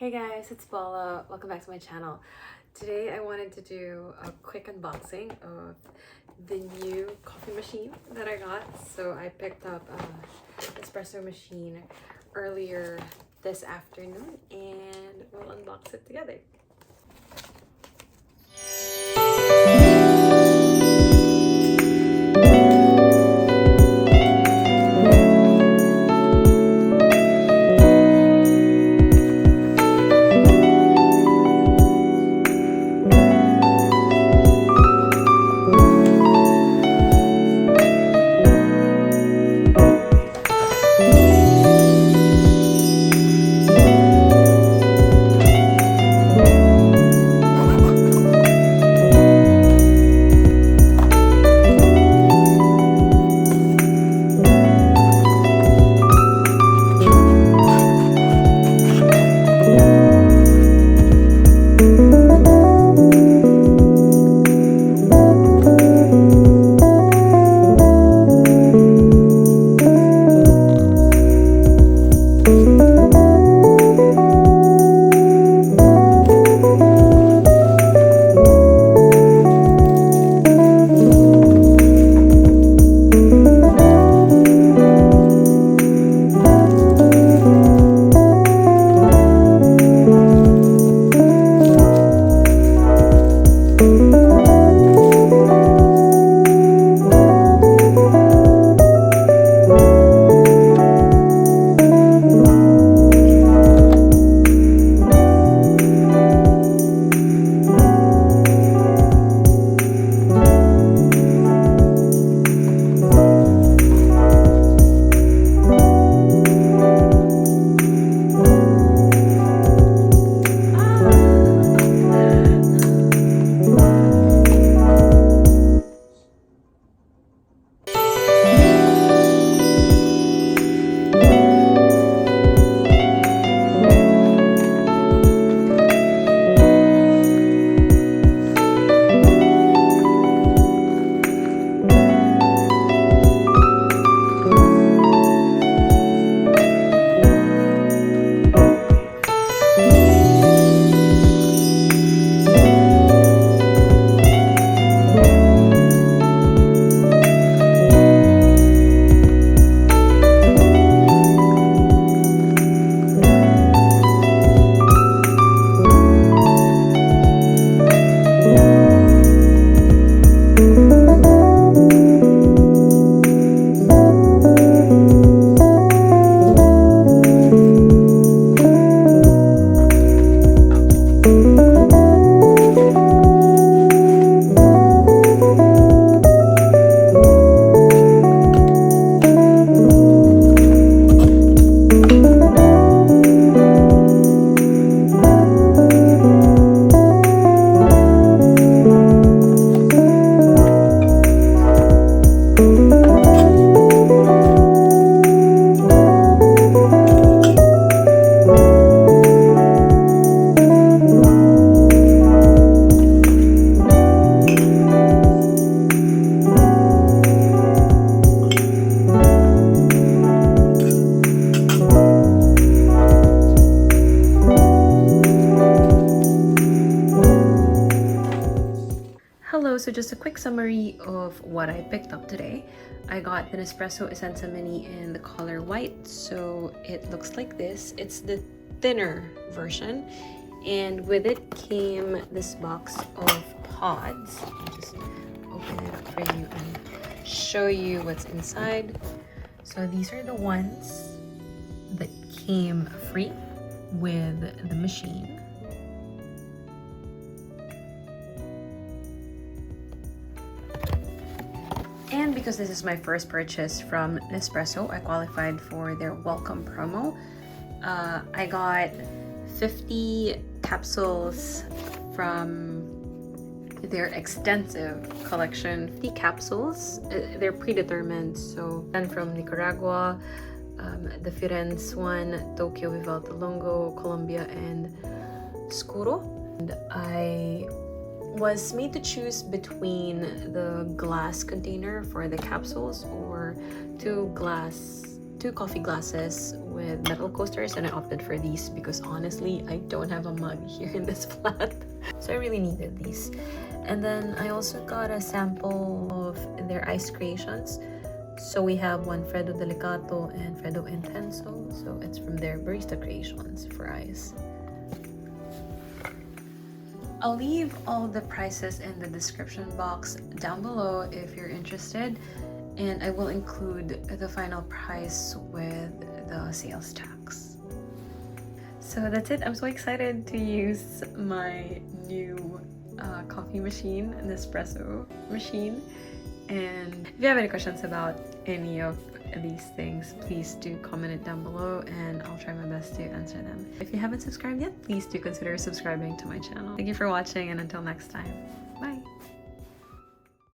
Hey guys, it's VLLO. Welcome back to my channel. Today I wanted to do a quick unboxing of the new coffee machine that I got. So I picked up a Nespresso machine earlier this afternoon and we'll unbox it together. Hello, so just a quick summary of what I picked up today. I got the Nespresso Essenza Mini in the color white, so it looks like this. It's the thinner version, and with it came this box of pods. I'll just open it up for you and show you what's inside. So these are the ones that came free with the machine. And because this is my first purchase from Nespresso, I qualified for their welcome promo. I got 50 capsules from their extensive collection. 50 capsules, they're predetermined. So, and from Nicaragua, the Firenze one, Tokyo, Vivalta Longo, Colombia, and Scuro. And I was made to choose between the glass container for the capsules or two 2 coffee glasses with metal coasters, and I opted for these because honestly, I don't have a mug here in this flat. So I really needed these. And then I also got a sample of their ice creations. So we have one Freddo Delicato and Freddo Intenso. So it's from their barista creations for ice. I'll leave all the prices in the description box down below if you're interested, and I will include the final price with the sales tax. So that's it. I'm so excited to use my new coffee machine, Nespresso machine. And if you have any questions about any of these things, please do comment it down below and I'll try my best to answer them. If you haven't subscribed yet, please do consider subscribing to my channel. Thank you for watching, and until next time, bye!